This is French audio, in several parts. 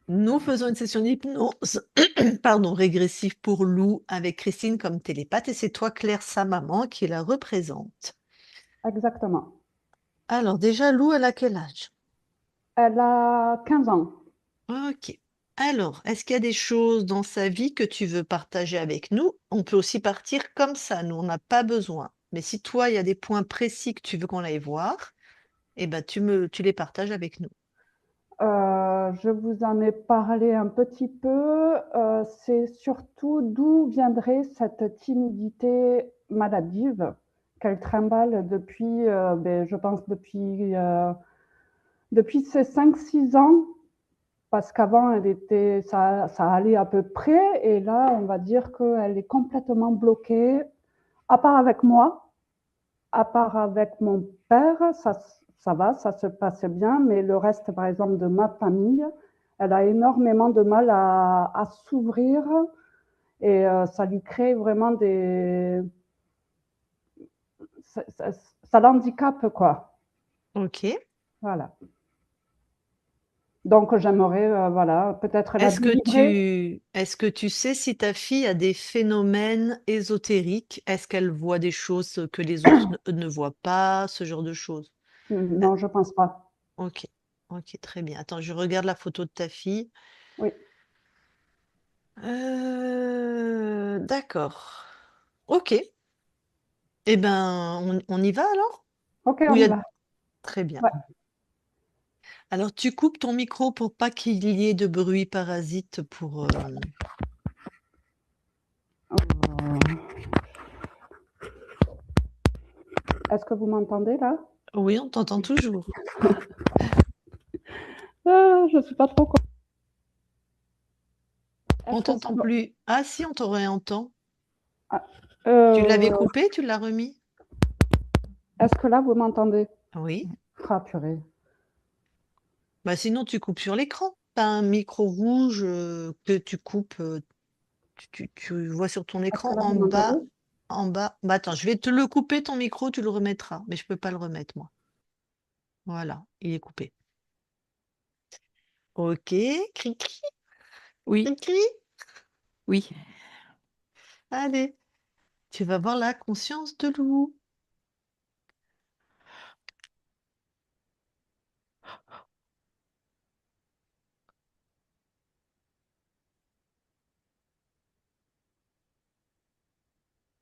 Nous faisons une session d'hypnose, pardon, régressive pour Lou avec Christine comme télépathe et c'est toi, Claire, sa maman, qui la représente. Exactement. Alors déjà, Lou, elle a quel âge? Elle a 15 ans. Ok. Alors, est-ce qu'il y a des choses dans sa vie que tu veux partager avec nous? On peut aussi partir comme ça, nous, on n'a pas besoin. Mais si toi, il y a des points précis que tu veux qu'on aille voir, eh ben, tu les partages avec nous. Je vous en ai parlé un petit peu. C'est surtout d'où viendrait cette timidité maladive qu'elle trimballe depuis, je pense, depuis ses 5 6 ans. Parce qu'avant, ça allait à peu près. Et là, on va dire qu'elle est complètement bloquée, à part avec moi. À part avec mon père, ça va, ça se passe bien, mais le reste, par exemple, de ma famille, elle a énormément de mal à s'ouvrir et ça lui crée vraiment ça l'handicape, quoi. Ok. Voilà. Donc, j'aimerais, voilà, peut-être la délivrer. Est-ce que tu sais si ta fille a des phénomènes ésotériques? Est-ce qu'elle voit des choses que les autres ne voient pas, ce genre de choses? Euh, Non, je pense pas. Ok, ok, très bien. Attends, je regarde la photo de ta fille. Oui. D'accord. Ok. Eh ben, on y va alors? Ok, Ou on il y y a... va. Très bien. Ouais. Alors, tu coupes ton micro pour pas qu'il y ait de bruit parasite pour... Est-ce que vous m'entendez là? Oui, on t'entend toujours. Je ne suis pas trop. On Est-ce que t'entend plus. Ah si, on te réentend. ah, Tu l'avais euh, coupé, tu l'as remis? est-ce que là vous m'entendez? Oui. Ah purée. Bah sinon, tu coupes sur l'écran. T'as un micro rouge que tu coupes, tu vois sur ton Est-ce que écran là en vous m'entendez? bas, en bas. Bah attends, je vais te le couper, ton micro, tu le remettras. Mais je peux pas le remettre, moi. Voilà, il est coupé. Ok, cri-cri, Oui, cri-cri. oui, Allez, tu vas voir la conscience de loup.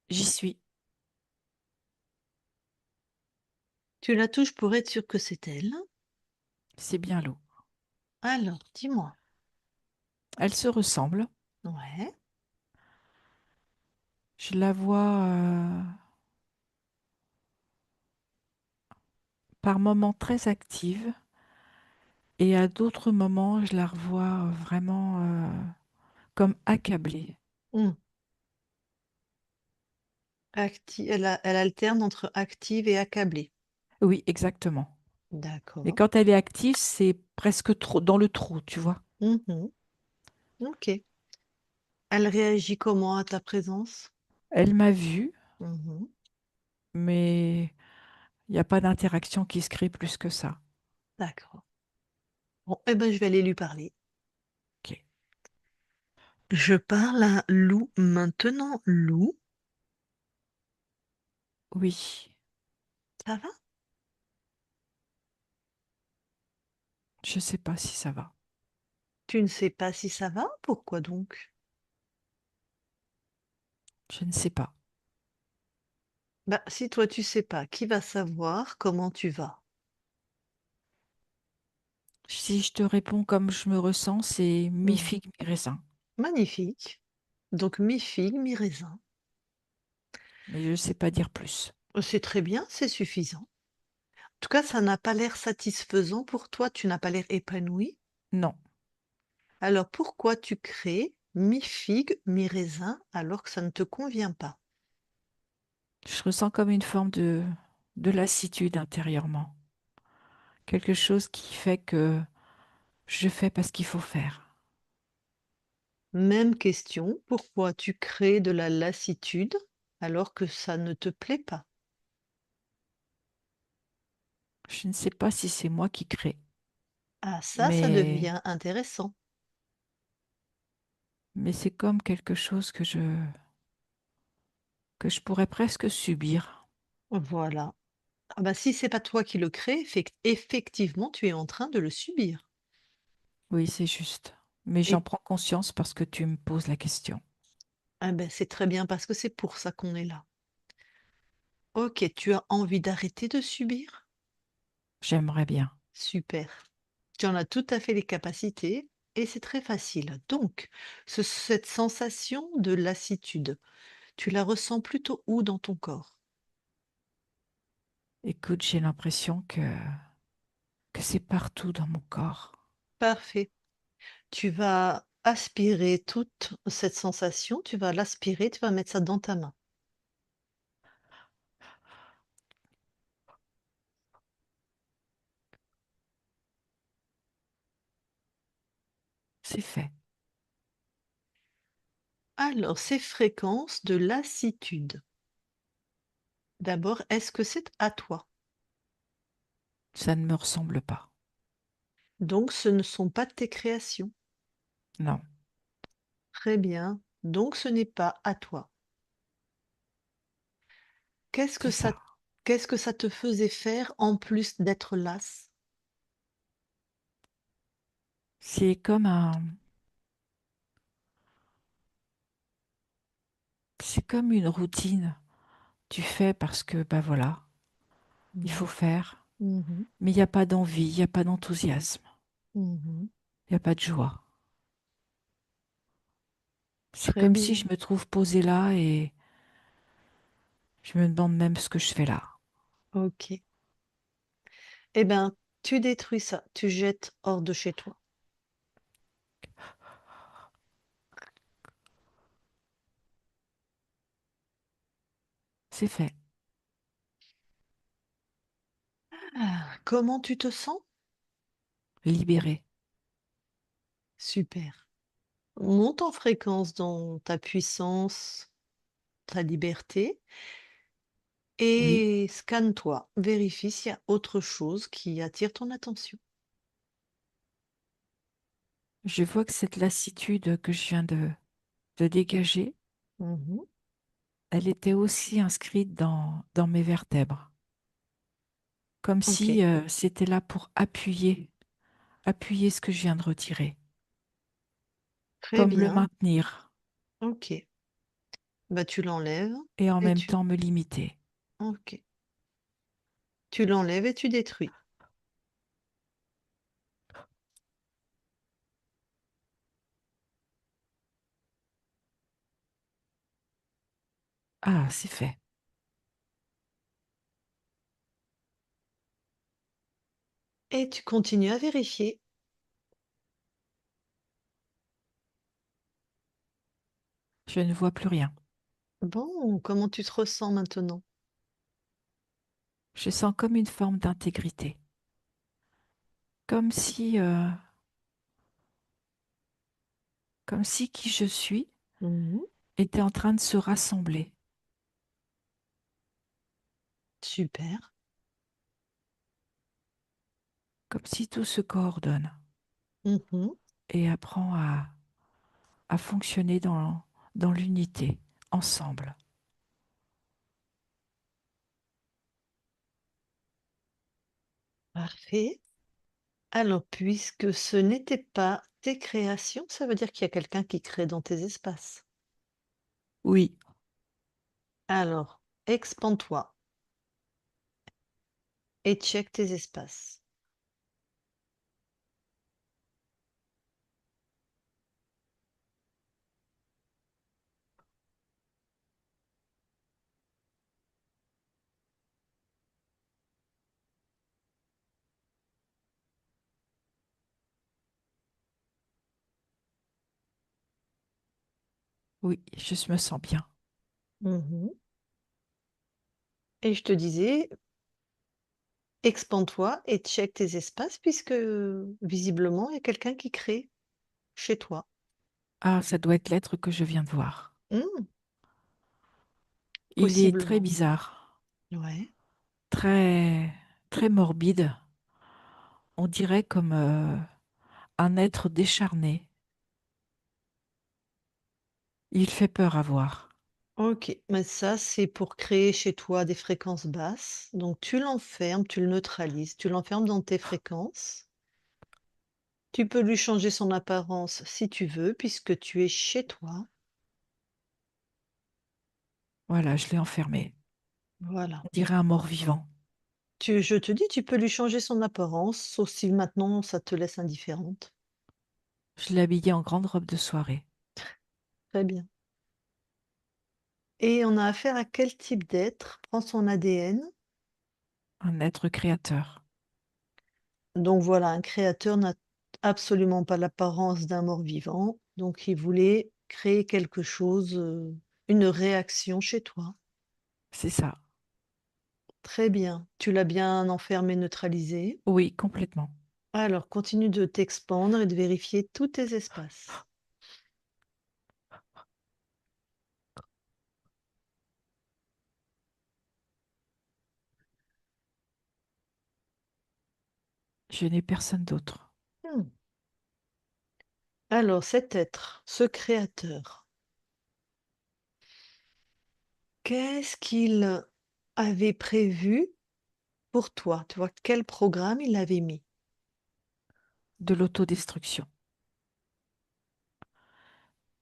j'y suis. Tu la touches pour être sûr que c'est elle. C'est bien l'eau. Alors, dis-moi. Elle se ressemble. Ouais. Je la vois par moments très active et à d'autres moments, je la revois vraiment comme accablée. Hmm. Elle alterne entre active et accablée. Oui, exactement. Mais D'accord. quand elle est active, c'est presque trop dans le trop, tu vois. Mhm. Ok. Elle réagit comment à ta présence? Elle m'a vue, Mhm. mais il n'y a pas d'interaction qui se crée plus que ça. D'accord. Bon, eh ben, je vais aller lui parler. Ok. Je parle à Lou maintenant. Lou, Oui, ça va? je ne sais pas si ça va. Tu ne sais pas si ça va? Pourquoi donc? Je ne sais pas. Bah, si toi tu sais pas, qui va savoir comment tu vas? Si je te réponds comme je me ressens, c'est Mhm. mi-figue, mi-raisin. Magnifique. Donc mi-figue, mi-raisin. Mais je ne sais pas dire plus. C'est très bien, c'est suffisant. En tout cas, ça n'a pas l'air satisfaisant pour toi, tu n'as pas l'air épanoui. Non. Alors pourquoi tu crées mi-figue, mi-raisin alors que ça ne te convient pas? Je ressens comme une forme de lassitude intérieurement. Quelque chose qui fait que je fais parce qu'il faut faire. Même question, pourquoi tu crées de la lassitude alors que ça ne te plaît pas? Je ne sais pas si c'est moi qui crée, Ah, ça mais devient intéressant. mais c'est comme quelque chose que je pourrais presque subir. Voilà. Ah bah, si c'est pas toi qui le crée, effectivement, tu es en train de le subir. Oui, c'est juste. Mais j'en Et prends conscience parce que tu me poses la question. ah ben, c'est très bien parce que c'est pour ça qu'on est là. Ok, tu as envie d'arrêter de subir? J'aimerais bien. Super. Tu en as tout à fait les capacités et c'est très facile. Donc, cette sensation de lassitude, tu la ressens plutôt où dans ton corps? Écoute, j'ai l'impression que c'est partout dans mon corps. Parfait. Tu vas aspirer toute cette sensation, tu vas l'aspirer, tu vas mettre ça dans ta main. C'est fait. Alors, ces fréquences de lassitude, d'abord, est-ce que c'est à toi? Ça ne me ressemble pas. Donc, ce ne sont pas tes créations. Non, Très bien. Donc, ce n'est pas à toi. Qu'est-ce que c'est ça, ça. qu'est-ce que ça te faisait faire en plus d'être lasse? C'est comme c'est comme une routine. Tu fais parce que, bah voilà, il faut Mhm, faire. mhm, Mais il n'y a pas d'envie, il n'y a pas d'enthousiasme, mhm. il n'y a pas de joie. C'est Très comme si bien. je me trouve posée là et je me demande même ce que je fais là. Ok. Eh bien, tu détruis ça, tu jettes hors de chez toi. C'est fait. Ah, comment tu te sens? Libérée. Super. Monte en fréquence dans ta puissance, ta liberté Oui, et scanne-toi. Vérifie s'il y a autre chose qui attire ton attention. je vois que cette lassitude que je viens de dégager, Mhm. elle était aussi inscrite dans mes vertèbres. Comme Ok, si c'était là pour appuyer ce que je viens de retirer. très Comme le bien. maintenir Ok. Bah, tu l'enlèves et en et même tu... temps me limiter. Ok. Tu l'enlèves et tu détruis. Ah, c'est fait. Et tu continues à vérifier. Je ne vois plus rien. Bon, comment tu te ressens maintenant? Je sens comme une forme d'intégrité. Comme si comme si qui je suis Mhm. était en train de se rassembler. Super. Comme si tout se coordonne Mhm. et apprend à fonctionner dans l'unité, ensemble. Parfait. Alors, puisque ce n'était pas tes créations, ça veut dire qu'il y a quelqu'un qui crée dans tes espaces. Oui, Alors, expand-toi et check tes espaces. oui, je me sens bien. Mhm. Et je te disais, expand-toi et check tes espaces puisque visiblement, il y a quelqu'un qui crée chez toi. Ah, ça doit être l'être que je viens de voir. Hmm, Il est très possiblement. bizarre, Ouais. très, très morbide. On dirait comme un être décharné. Il fait peur à voir. Ok, mais ça, c'est pour créer chez toi des fréquences basses. Donc, tu l'enfermes, tu le neutralises, tu l'enfermes dans tes fréquences. Tu peux lui changer son apparence si tu veux, puisque tu es chez toi. Voilà, je l'ai enfermé. Voilà. On dirait un mort-vivant. Je te dis, tu peux lui changer son apparence, sauf si maintenant ça te laisse indifférente. Je l'ai habillé en grande robe de soirée. Très bien. Et on a affaire à quel type d'être? Prends son ADN. Un être créateur. Donc voilà, un créateur n'a absolument pas l'apparence d'un mort-vivant. Donc il voulait créer quelque chose, une réaction chez toi. C'est ça. Très bien. Tu l'as bien enfermé, neutralisé. Oui, complètement. Alors continue de t'expandre et de vérifier tous tes espaces. Je n'ai personne d'autre. Hmm. Alors cet être, ce créateur, qu'est-ce qu'il avait prévu pour toi? Tu vois, quel programme il avait mis? De l'autodestruction.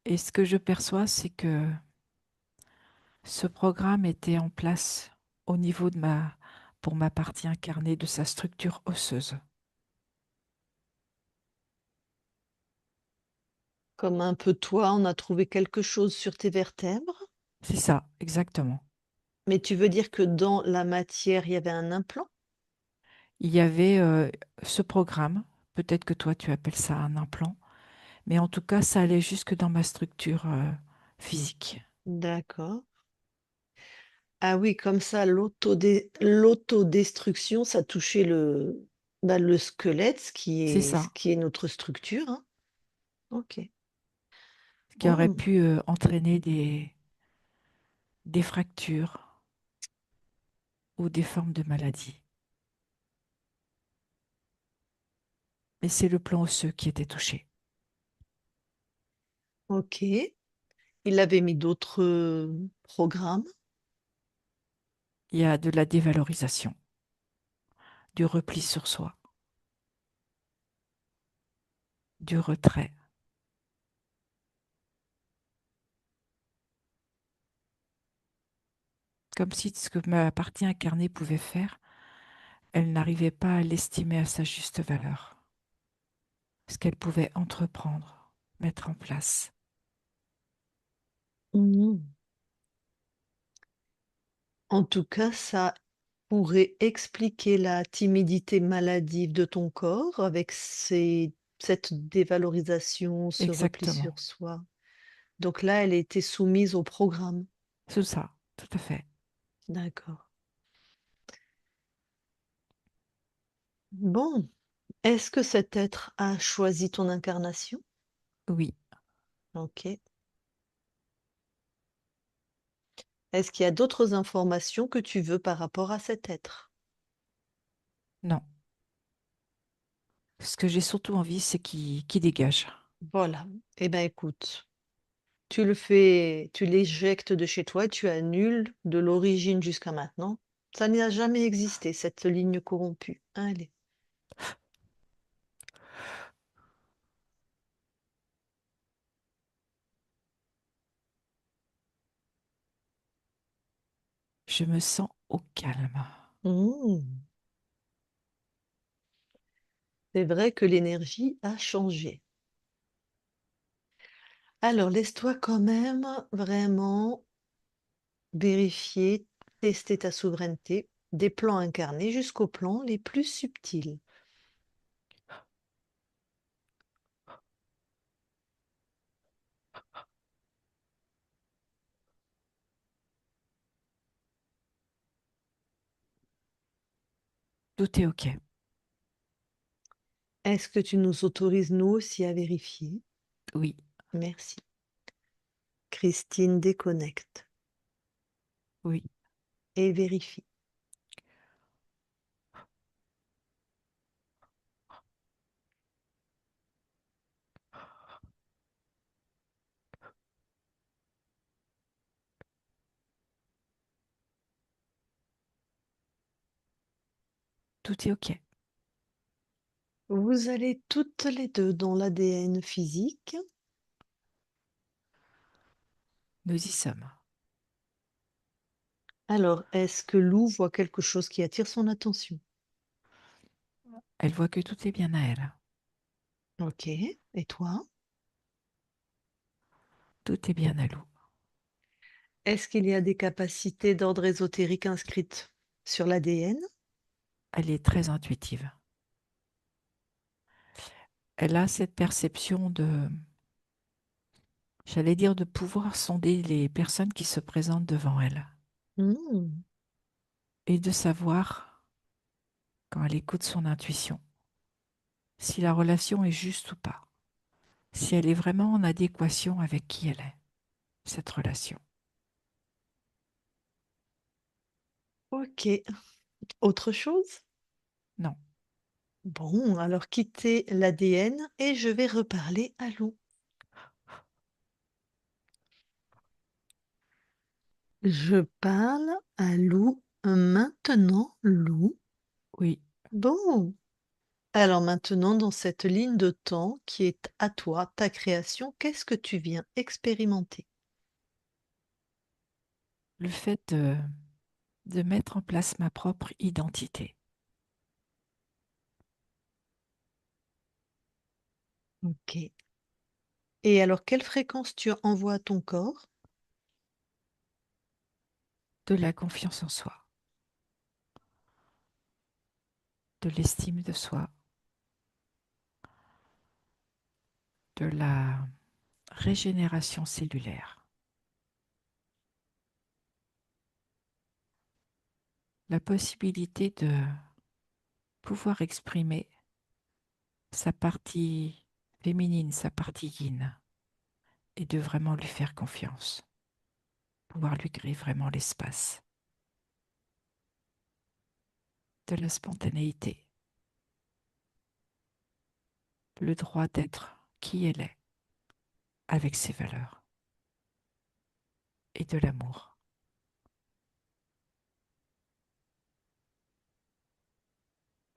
Et ce que je perçois, c'est que ce programme était en place au niveau pour ma partie incarnée de sa structure osseuse. Comme un peu toi, on a trouvé quelque chose sur tes vertèbres, C'est ça, exactement. mais tu veux dire que dans la matière, il y avait un implant? Il y avait ce programme, peut-être que toi tu appelles ça un implant, mais en tout cas, ça allait jusque dans ma structure physique. D'accord. Ah oui, comme ça, l'autodestruction, ça touchait le squelette, C'est ce ça, qui est notre structure, hein. Ok. ce qui aurait Oh, pu entraîner des fractures ou des formes de maladie. Mais c'est le plan osseux qui était touché. ok. Il avait mis d'autres programmes. Il y a de la dévalorisation, du repli sur soi, du retrait, comme si ce que ma partie incarnée pouvait faire, elle n'arrivait pas à l'estimer à sa juste valeur, ce qu'elle pouvait entreprendre, mettre en place. Mhm. En tout cas, ça pourrait expliquer la timidité maladive de ton corps avec cette dévalorisation, ce repli Exactement. sur soi. Donc là, elle était soumise au programme. C'est ça, tout à fait. D'accord. Bon, est-ce que cet être a choisi ton incarnation? Oui, Ok. Est-ce qu'il y a d'autres informations que tu veux par rapport à cet être? non. Ce que j'ai surtout envie, c'est qu'il dégage. Voilà. Eh bien, écoute, tu le fais, tu l'éjectes de chez toi et tu annules de l'origine jusqu'à maintenant. Ça n'a jamais existé, cette ligne corrompue. Allez. Je me sens au calme. Mmh. C'est vrai que l'énergie a changé. Alors, laisse-toi quand même vraiment vérifier, tester ta souveraineté, des plans incarnés jusqu'aux plans les plus subtils. Tout est OK. Est-ce que tu nous autorises, nous aussi, à vérifier? Oui, Merci. Christine déconnecte oui. et vérifie. Tout est OK. Vous allez toutes les deux dans l'ADN physique. Nous y sommes. Alors, est-ce que Lou voit quelque chose qui attire son attention? Elle voit que tout est bien à elle. Ok. Et toi? Tout est bien à Lou. Est-ce qu'il y a des capacités d'ordre ésotérique inscrites sur l'ADN? Elle est très intuitive. Elle a cette perception de, j'allais dire, de pouvoir sonder les personnes qui se présentent devant elle Hmm. et de savoir, quand elle écoute son intuition, si la relation est juste ou pas, si elle est vraiment en adéquation avec qui elle est, cette relation. Ok. Autre chose? Non, Bon, alors quittez l'ADN et je vais reparler à Lou. Je parle à Lou maintenant, Lou. oui, Bon. Alors maintenant, dans cette ligne de temps qui est à toi, ta création, qu'est-ce que tu viens expérimenter? le fait de mettre en place ma propre identité, Ok. Et alors, quelle fréquence tu envoies à ton corps? de la confiance en soi, de l'estime de soi, de la régénération cellulaire, la possibilité de pouvoir exprimer sa partie féminine, sa partie yin, et de vraiment lui faire confiance, pouvoir lui créer vraiment l'espace, de la spontanéité, le droit d'être qui elle est, avec ses valeurs, et de l'amour.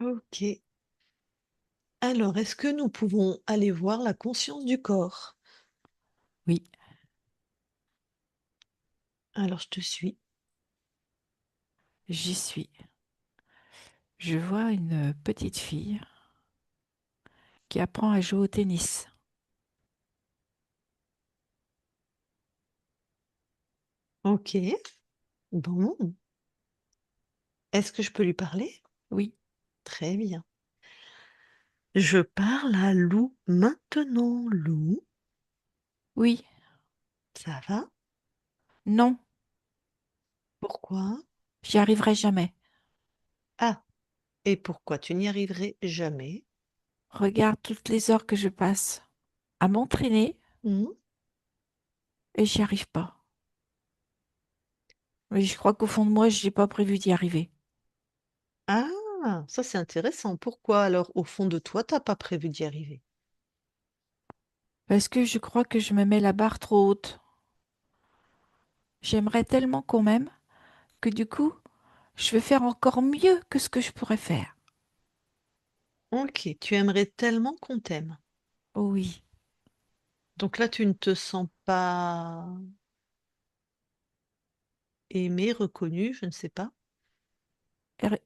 Ok. Alors, est-ce que nous pouvons aller voir la conscience du corps? Oui, Alors, je te suis. j'y suis. Je vois une petite fille qui apprend à jouer au tennis. Ok. Bon. Est-ce que je peux lui parler? Oui, Très bien. Je parle à Lou maintenant, Lou. oui, Ça va? non, Pourquoi? j'y arriverai jamais. Ah, et pourquoi tu n'y arriverais jamais? Regarde toutes les heures que je passe à m'entraîner Hmm. et j'y arrive pas. Mais je crois qu'au fond de moi, je n'ai pas prévu d'y arriver. Ah, ça c'est intéressant. Pourquoi alors, au fond de toi, t'as pas prévu d'y arriver? Parce que je crois que je me mets la barre trop haute. J'aimerais tellement qu'on m'aime que du coup, je vais faire encore mieux que ce que je pourrais faire. Ok, tu aimerais tellement qu'on t'aime. Oh oui, Donc là, tu ne te sens pas aimé, reconnu, je ne sais pas.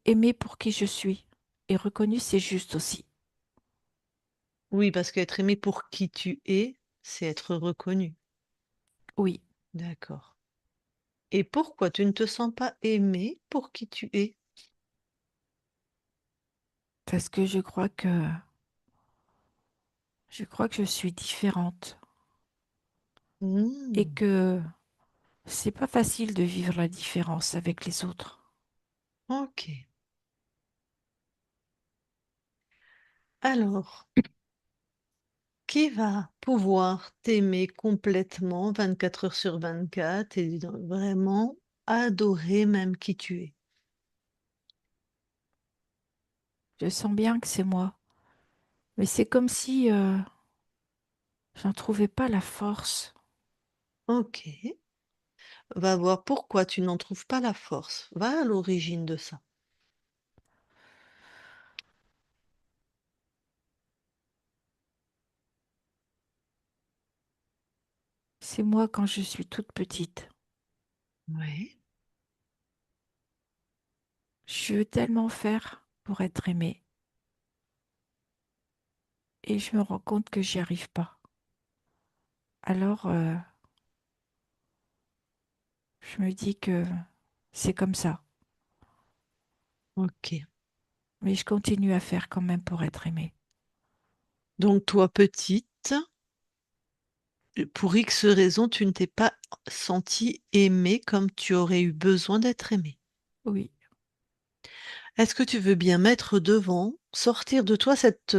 aimer pour qui je suis et reconnu, c'est juste aussi. Oui, parce qu'être aimé pour qui tu es, c'est être reconnu. Oui, D'accord. Et pourquoi tu ne te sens pas aimé pour qui tu es? parce que je crois que je suis différente et Hmm. que c'est pas facile de vivre la différence avec les autres. Ok. Alors, qui va pouvoir t'aimer complètement 24 heures sur 24 et vraiment adorer même qui tu es? Je sens bien que c'est moi, mais c'est comme si j'en trouvais pas la force. Ok. Va voir pourquoi tu n'en trouves pas la force. Va à l'origine de ça. C'est moi quand je suis toute petite. Ouais. Je veux tellement faire pour être aimée et je me rends compte que j'y arrive pas. Alors, je me dis que c'est comme ça, Ok. mais je continue à faire quand même pour être aimée. Donc toi, petite, pour X raison, tu ne t'es pas sentie aimée comme tu aurais eu besoin d'être aimée. Oui, Est-ce que tu veux bien mettre devant, sortir de toi cette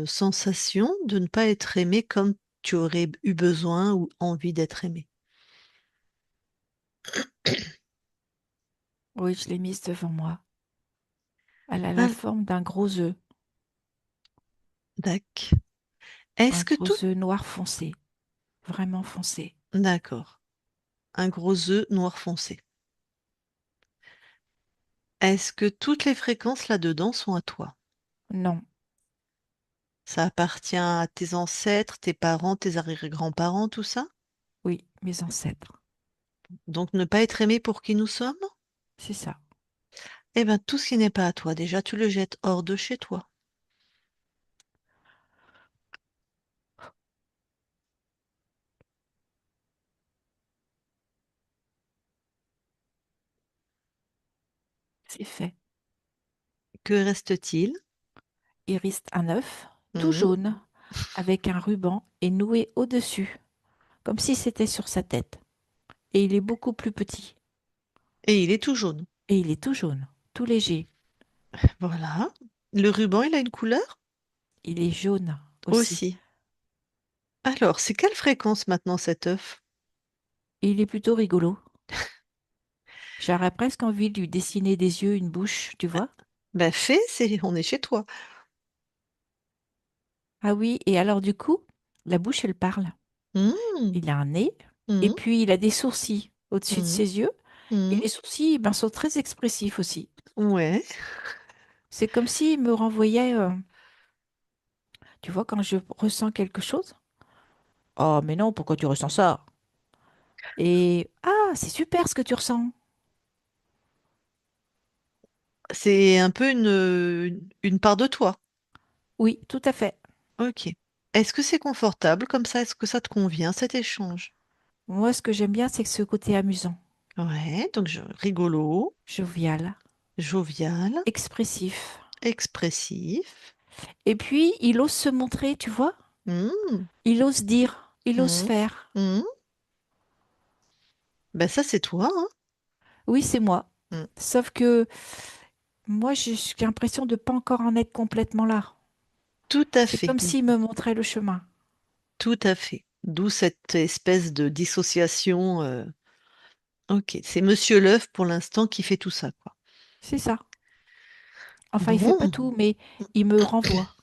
sensation de ne pas être aimée comme tu aurais eu besoin ou envie d'être aimée? oui, je l'ai mise devant moi. Elle a la Ah, forme d'un gros œuf, d'accord. un Est-ce que tout... gros œuf noir foncé, vraiment foncé. D'accord. Un gros œuf noir foncé. Est-ce que toutes les fréquences là-dedans sont à toi? Non, Ça appartient à tes ancêtres, tes parents, tes arrière-grands-parents, tout ça? oui, mes ancêtres. Donc ne pas être aimé pour qui nous sommes? C'est ça, Eh bien, tout ce qui n'est pas à toi, déjà, tu le jettes hors de chez toi. c'est fait. Que reste-t-il? Il reste un œuf, tout Mhm. jaune, avec un ruban et noué au-dessus, comme si c'était sur sa tête. Et il est beaucoup plus petit. Et il est tout jaune. Et il est tout jaune, tout léger. Voilà. Le ruban, il a une couleur? Il est jaune aussi. Aussi. Alors, c'est quelle fréquence maintenant cet œuf? Et il est plutôt rigolo. J'aurais presque envie de lui dessiner des yeux, une bouche, tu vois? Ben fais, on est chez toi. Ah oui, et alors du coup, la bouche, elle parle. Mhm. Il a un nez, et Mhm. puis il a des sourcils au-dessus de Mhm. ses yeux. Et Mhm. les sourcils, ben, sont très expressifs aussi. Ouais. C'est comme s'il me renvoyait, tu vois, quand je ressens quelque chose. Oh, mais non, pourquoi tu ressens ça? Et ah, c'est super ce que tu ressens. C'est un peu une part de toi. Oui, tout à fait. Ok. Est-ce que c'est confortable comme ça? Est-ce que ça te convient cet échange? Moi, ce que j'aime bien, c'est que ce côté amusant, Ouais, donc rigolo, jovial, jovial, expressif. expressif. Et puis, il ose se montrer, tu vois? Hmm, Il ose dire, il ose hmm, faire. hmm. Ben ça, c'est toi, hein. Oui, c'est moi. Hmm. Sauf que moi, j'ai l'impression de pas encore en être complètement là. Tout à C'est fait, comme s'il me montrait le chemin. tout à fait. D'où cette espèce de dissociation. Ok, c'est Monsieur L'œuf pour l'instant qui fait tout ça, quoi. C'est ça. Enfin, il fait pas Bon, tout, mais il me renvoie.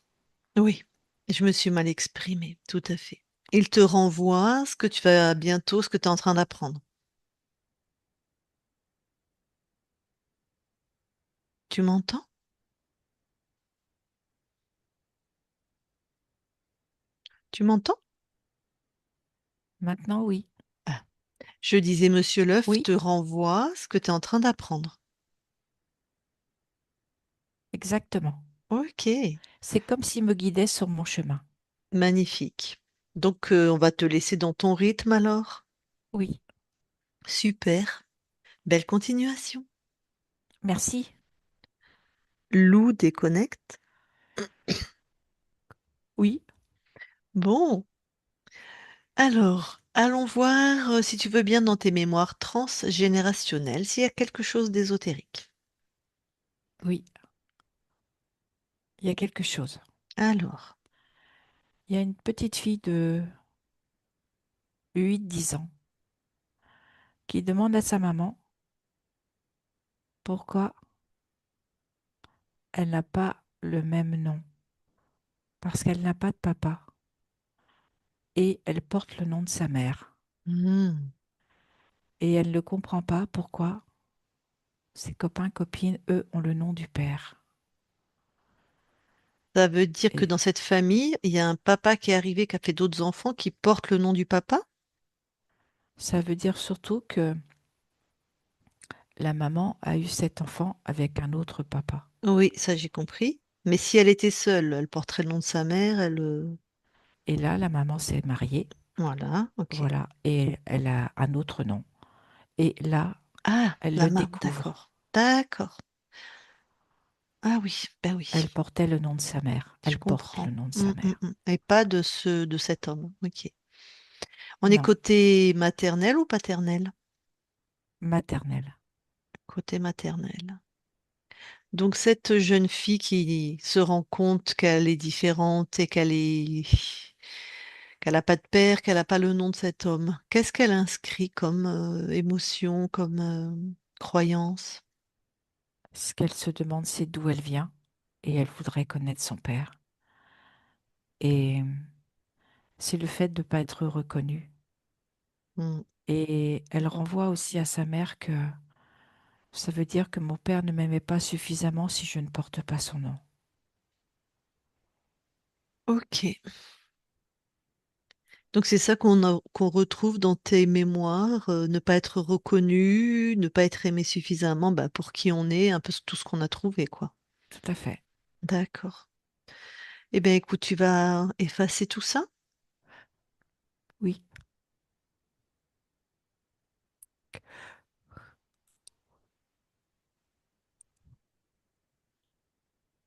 oui, je me suis mal exprimée, tout à fait. Il te renvoie ce que tu vas bientôt, ce que tu es en train d'apprendre. Tu m'entends? Tu m'entends? Maintenant, oui. Ah. Je disais, Monsieur L'œuf Oui, te renvoie ce que tu es en train d'apprendre. exactement. Ok, C'est comme s'il me guidait sur mon chemin. magnifique. Donc, on va te laisser dans ton rythme alors. Oui, Super, belle continuation. merci. Lou déconnecte. Oui, Bon, alors, allons voir si tu veux bien dans tes mémoires transgénérationnelles s'il y a quelque chose d'ésotérique. oui, il y a quelque chose. Alors, Il y a une petite fille de 8, 10 ans qui demande à sa maman pourquoi elle n'a pas le même nom. Parce qu'elle n'a pas de papa et elle porte le nom de sa mère. hmm, Et elle ne comprend pas pourquoi ses copains, copines, eux, ont le nom du père. ça veut dire que Et dans cette famille, il y a un papa qui est arrivé, qui a fait d'autres enfants, qui portent le nom du papa? Ça veut dire surtout que la maman a eu cet enfant avec un autre papa. Oui, ça j'ai compris. Mais si elle était seule, elle porterait le nom de sa mère, Et là, la maman s'est mariée, Voilà, ok. voilà, et elle a un autre nom. Et là, Ah, elle la le main, découvre. d'accord. D'accord. Ah oui, ben oui, Elle portait le nom de sa mère. je Elle porte le comprends. nom de sa mère. Et pas de cet homme. Ok. On est Non, côté maternel ou paternel? maternelle. Côté maternel. Donc cette jeune fille qui se rend compte qu'elle est différente et qu'elle n'a pas de père, qu'elle n'a pas le nom de cet homme, qu'est-ce qu'elle inscrit comme émotion, comme croyance? Ce qu'elle se demande, c'est d'où elle vient. Et elle voudrait connaître son père. Et c'est le fait de ne pas être reconnue. Hmm. Et elle renvoie aussi à sa mère que ça veut dire que mon père ne m'aimait pas suffisamment si je ne porte pas son nom. Ok. Donc c'est ça qu'on retrouve dans tes mémoires, ne pas être reconnu, ne pas être aimé suffisamment bah, pour qui on est, un peu tout ce qu'on a trouvé, quoi. Tout à fait. D'accord. Eh bien écoute, tu vas effacer tout ça? Oui,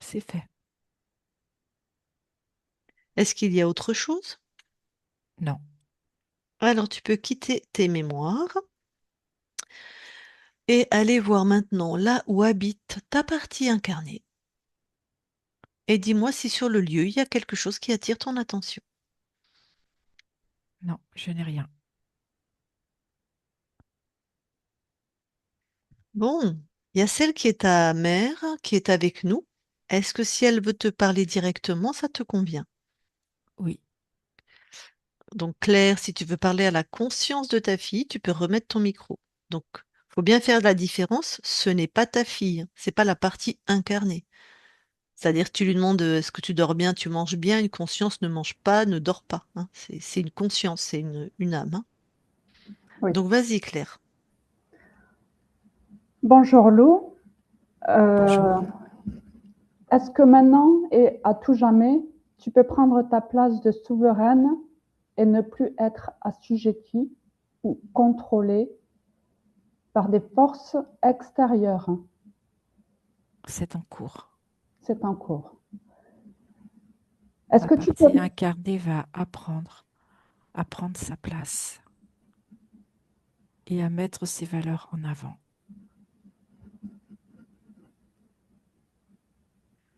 c'est fait. Est-ce qu'il y a autre chose? Non, Alors tu peux quitter tes mémoires et aller voir maintenant là où habite ta partie incarnée. Et dis-moi si sur le lieu il y a quelque chose qui attire ton attention. non, je n'ai rien. Bon, il y a celle qui est ta mère, qui est avec nous. Est-ce que si elle veut te parler directement, ça te convient? Oui, Donc Claire, si tu veux parler à la conscience de ta fille, tu peux remettre ton micro. Donc, faut bien faire la différence. Ce n'est pas ta fille, c'est pas la partie incarnée. C'est-à-dire, tu lui demandes est-ce que tu dors bien, tu manges bien. Une conscience ne mange pas, ne dort pas, hein. C'est une conscience, c'est une âme, hein. Oui. Donc vas-y Claire. Bonjour Lou. bonjour. Euh, Est-ce que maintenant et à tout jamais, tu peux prendre ta place de souveraine et ne plus être assujettie ou contrôlée par des forces extérieures? C'est en cours. C'est en cours. Est-ce Ma que tu peux... partie incarnée va apprendre à prendre sa place et à mettre ses valeurs en avant.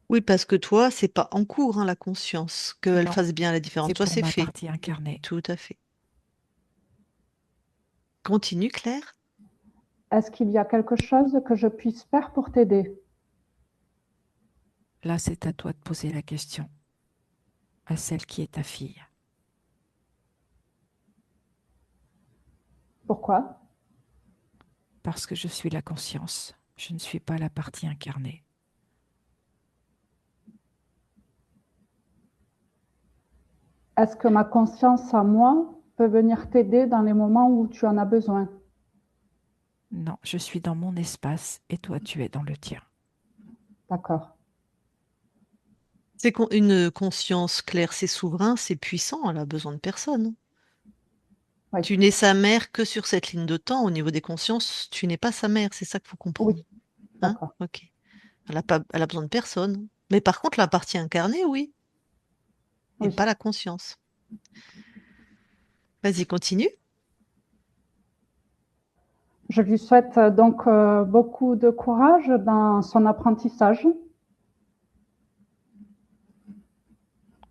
Oui, parce que toi, c'est pas en cours, hein, la conscience, qu'elle Non, fasse bien la différence. c'est Toi, pour c'est ma fait. partie incarnée. Tout à fait. Continue, Claire. Est-ce qu'il y a quelque chose que je puisse faire pour t'aider? Là, c'est à toi de poser la question à celle qui est ta fille. Pourquoi? Parce que je suis la conscience, je ne suis pas la partie incarnée. Est-ce que ma conscience à moi peut venir t'aider dans les moments où tu en as besoin? Non, je suis dans mon espace et toi, tu es dans le tien. D'accord. Une conscience claire, c'est souverain, c'est puissant, elle a besoin de personne. Oui, Tu n'es sa mère que sur cette ligne de temps. Au niveau des consciences, tu n'es pas sa mère, c'est ça qu'il faut oui, comprendre. Hein? d'accord. Ok. Elle a besoin de personne. Mais par contre, la partie incarnée, oui, et Oui. pas la conscience. Vas-y, continue. Je lui souhaite donc beaucoup de courage dans son apprentissage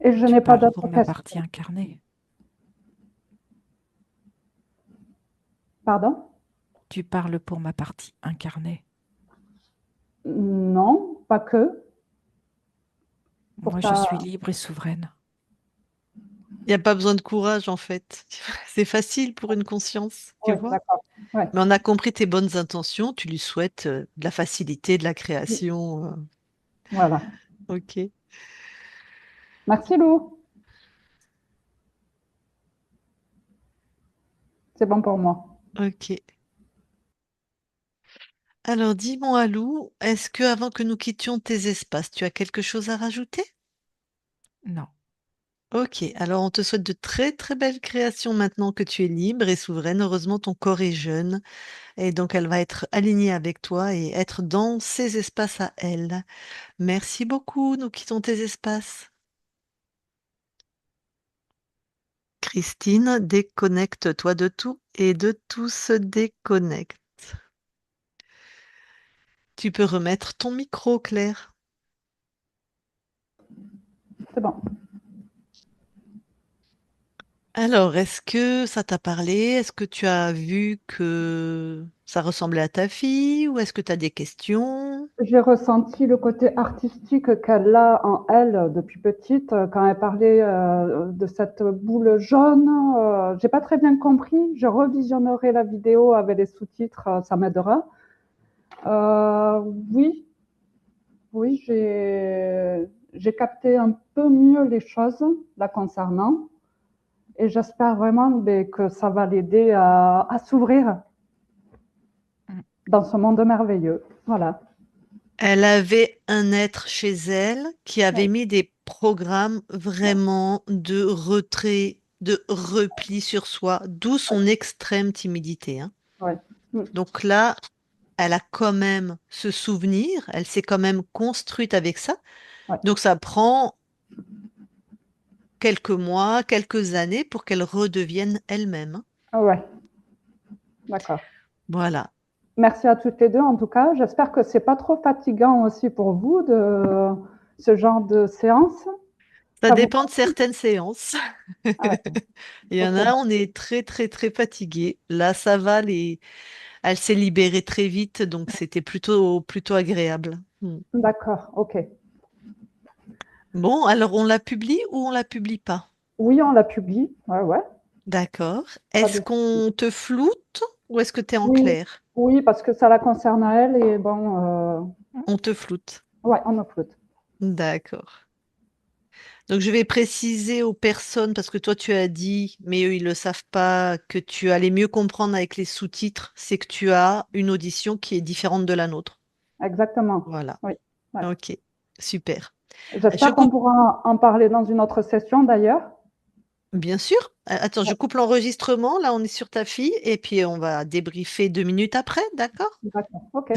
et je Tu n'ai pas parles pour d'autres ma partie questions. incarnée. Pardon? Tu parles pour ma partie incarnée. Non, pas que. Pour Moi, je suis ta... libre et souveraine. Il n'y a pas besoin de courage, en fait. C'est facile pour une conscience, tu Oui, vois. d'accord. Ouais. Mais on a compris tes bonnes intentions. Tu lui souhaites de la facilité, de la Oui, création. voilà. Ok. Merci Lou. c'est bon pour moi. Ok. Alors, dis-moi, Lou, est-ce que avant que nous quittions tes espaces, tu as quelque chose à rajouter? Non. Ok, alors on te souhaite de très très belles créations maintenant que tu es libre et souveraine. Heureusement, ton corps est jeune et donc elle va être alignée avec toi et être dans ses espaces à elle. Merci beaucoup, nous quittons tes espaces. Christine, déconnecte-toi de tout et de tout se déconnecte. Tu peux remettre ton micro, Claire. C'est bon. Alors, est-ce que ça t'a parlé? Est-ce que tu as vu que ça ressemblait à ta fille ou est-ce que tu as des questions? J'ai ressenti le côté artistique qu'elle a en elle depuis petite quand elle parlait de cette boule jaune. J'ai pas très bien compris. Je revisionnerai la vidéo avec les sous-titres, ça m'aidera. Euh, oui, oui, j'ai capté un peu mieux les choses la concernant et j'espère vraiment que ça va l'aider à s'ouvrir Mm. dans ce monde merveilleux. Voilà. Elle avait un être chez elle qui avait Oui, mis des programmes vraiment de retrait, de repli sur soi, d'où son extrême timidité, hein. oui, oui. Donc là, elle a quand même ce souvenir, elle s'est quand même construite avec ça. Oui. Donc ça prend quelques mois, quelques années pour qu'elle redevienne elle-même, hein. Ouais, d'accord. Voilà. Merci à toutes les deux en tout cas. J'espère que c'est pas trop fatigant aussi pour vous de ce genre de séance. Ça Ça vous dépend de certaines séances. Ah, d'accord. Il y en Ok, a, on est très, très, très fatigué. Là, ça va, elle s'est libérée très vite, donc c'était plutôt agréable. Hmm. d'accord, ok. Bon, alors on la publie ou on la publie pas? Oui, on la publie. Ouais, ouais, D'accord. pas Est-ce de souci. qu'on te floute ou est-ce que tu es en Oui, clair? oui, parce que ça la concerne à elle et bon, On te floute. ouais, on upload. D'accord. Donc je vais préciser aux personnes, parce que toi tu as dit, mais eux ils le savent pas, que tu allais mieux comprendre avec les sous-titres, c'est que tu as une audition qui est différente de la nôtre. Exactement. Voilà. Oui, ouais. Ok. Super. Je J'espère qu'on coupe, pourra en parler dans une autre session d'ailleurs. bien sûr. Attends, je Ouais, coupe l'enregistrement. Là, on est sur ta fille et puis on va débriefer 2 minutes après, d'accord? d'accord, ok.